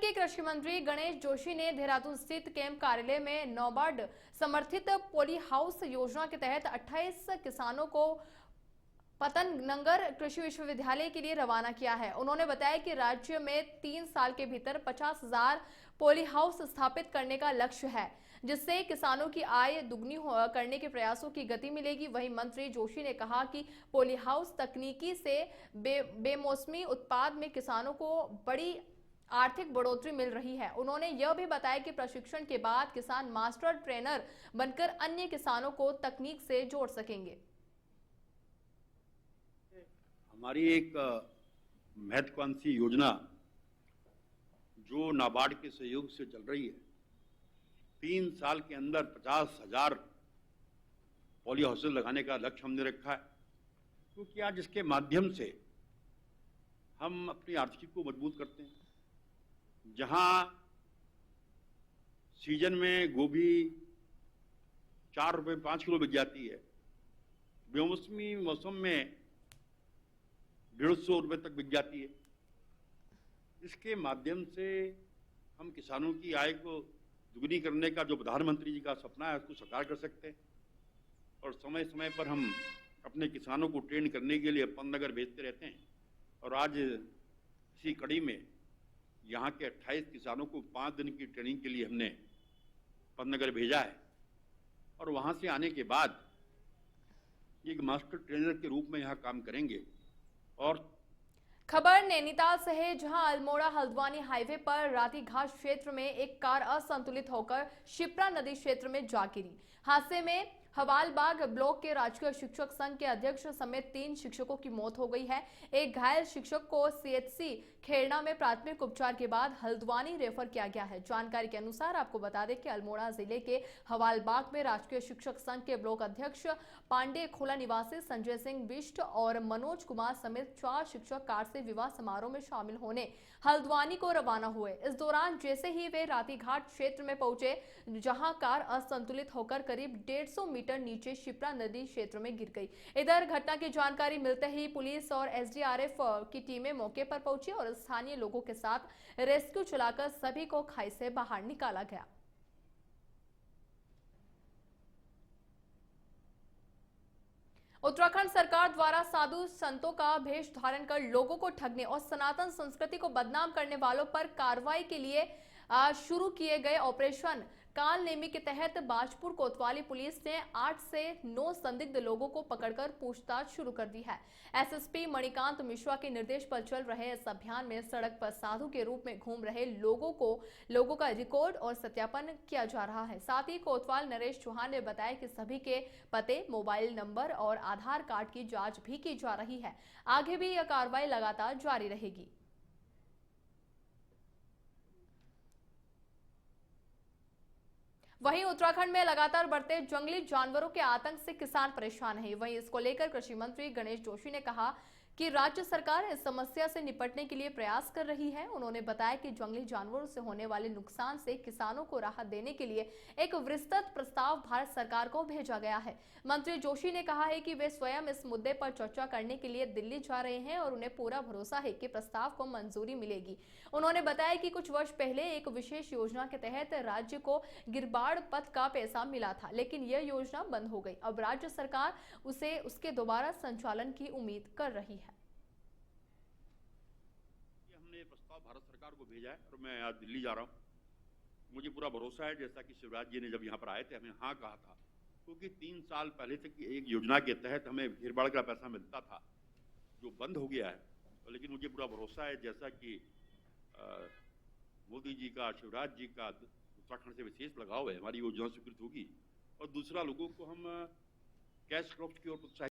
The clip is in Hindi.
के कृषि मंत्री गणेश जोशी ने देहरादून स्थित कैंप कार्यालय में नाबार्ड समर्थित पॉली हाउस योजना के तहत 28 किसानों को पतनगंगर कृषि विश्वविद्यालय के लिए रवाना किया है। उन्होंने बताया कि राज्य में 3 साल के भीतर 50,000 पॉली हाउस स्थापित करने का लक्ष्य है, जिससे किसानों की आय दुगनी करने के प्रयासों की गति मिलेगी। वहीं मंत्री जोशी ने कहा कि पॉली हाउस तकनीकी से बेमौसमी उत्पाद में किसानों को बड़ी आर्थिक बढ़ोतरी मिल रही है। उन्होंने यह भी बताया कि प्रशिक्षण के बाद किसान मास्टर ट्रेनर बनकर अन्य किसानों को तकनीक से जोड़ सकेंगे। हमारी एक महत्वाकांक्षी योजना जो नाबार्ड के सहयोग से चल रही है, 3 साल के अंदर 50,000 पॉली हाउसेज लगाने का लक्ष्य हमने रखा है, क्योंकि आज इसके माध्यम से हम अपनी आर्थिकी को मजबूत करते हैं। जहां सीजन में गोभी 4 रुपये 5 किलो बिक जाती है, बेमौसमी मौसम में 150 रुपये तक बिक जाती है। इसके माध्यम से हम किसानों की आय को दुगनी करने का जो प्रधानमंत्री जी का सपना है उसको साकार कर सकते हैं। और समय समय पर हम अपने किसानों को ट्रेन करने के लिए पतनगर भेजते रहते हैं। और आज इसी कड़ी में यहाँ के 28 किसानों को 5 दिन की ट्रेनिंग के लिए हमने पतनगर भेजा है। और वहाँ से आने के बाद एक मास्टर ट्रेनर के रूप में यहाँ काम करेंगे। और खबर नैनीताल से है, जहां अल्मोड़ा हल्द्वानी हाईवे पर रातीघाट क्षेत्र में एक कार असंतुलित होकर शिप्रा नदी क्षेत्र में जा गिरी। हादसे में हवालबाग ब्लॉक के राजकीय शिक्षक संघ के अध्यक्ष समेत 3 शिक्षकों की मौत हो गई है। एक घायल शिक्षक को सीएचसी खेरना में प्राथमिक उपचार के बाद हल्द्वानी रेफर किया गया है। जानकारी के अनुसार आपको बता दें कि अल्मोड़ा जिले के हवालबाग में राजकीय शिक्षक संघ के ब्लॉक अध्यक्ष पांडे खोला निवासी संजय सिंह बिष्ट और मनोज कुमार समेत 4 शिक्षक कार से विवाह समारोह में शामिल होने हल्द्वानी को रवाना हुए। इस दौरान जैसे ही वे रातीघाट क्षेत्र में पहुंचे, जहां कार असंतुलित होकर करीब 150 मीटर नीचे शिप्रा नदी क्षेत्र में गिर गई। इधर घटना की जानकारी मिलते ही पुलिस और एसडीआरएफ की टीमें मौके पर पहुंची और स्थानीय लोगों के साथ रेस्क्यू चलाकर सभी को खाई से बाहर निकाला गया। उत्तराखंड सरकार द्वारा साधु संतों का भेष धारण कर लोगों को ठगने और सनातन संस्कृति को बदनाम करने वालों पर कार्रवाई के लिए शुरू किए गए ऑपरेशन काल नेमी के तहत बाजपुर कोतवाली पुलिस ने 8 से 9 संदिग्ध लोगों को पकड़कर पूछताछ शुरू कर दी है। एसएसपी मणिकांत मिश्रा के निर्देश पर चल रहे इस अभियान में सड़क पर साधु के रूप में घूम रहे लोगों का रिकॉर्ड और सत्यापन किया जा रहा है। साथ ही कोतवाल नरेश चौहान ने बताया कि सभी के पते, मोबाइल नंबर और आधार कार्ड की जांच भी की जा रही है। आगे भी यह कार्रवाई लगातार जारी रहेगी। वहीं उत्तराखंड में लगातार बढ़ते जंगली जानवरों के आतंक से किसान परेशान हैं। वहीं इसको लेकर कृषि मंत्री गणेश जोशी ने कहा कि राज्य सरकार इस समस्या से निपटने के लिए प्रयास कर रही है। उन्होंने बताया कि जंगली जानवरों से होने वाले नुकसान से किसानों को राहत देने के लिए एक विस्तृत प्रस्ताव भारत सरकार को भेजा गया है। मंत्री जोशी ने कहा है कि वे स्वयं इस मुद्दे पर चर्चा करने के लिए दिल्ली जा रहे हैं और उन्हें पूरा भरोसा है कि प्रस्ताव को मंजूरी मिलेगी। उन्होंने बताया कि कुछ वर्ष पहले एक विशेष योजना के तहत राज्य को गिरबाड़ पथ का पैसा मिला था, लेकिन यह योजना बंद हो गई। अब राज्य सरकार उसके दोबारा संचालन की उम्मीद कर रही है। हमने प्रस्ताव भारत सरकार को भेजा है और मैं आज दिल्ली जा रहा हूं। मुझे पूरा भरोसा है, जैसा कि शिवराज जी ने जब यहाँ पर आए थे हमें हाँ कहा था, क्योंकि 3 साल पहले तक एक योजना के तहत हमें घेरबाड़ का पैसा मिलता था जो बंद हो गया है। लेकिन मुझे पूरा भरोसा है, जैसा कि मोदी जी का, शिवराज जी का उत्तराखंड से विशेष लगाव है, हमारी योजना स्वीकृत होगी। और दूसरा, लोगों को हम कैश क्रॉप्स की ओर प्रोत्साहित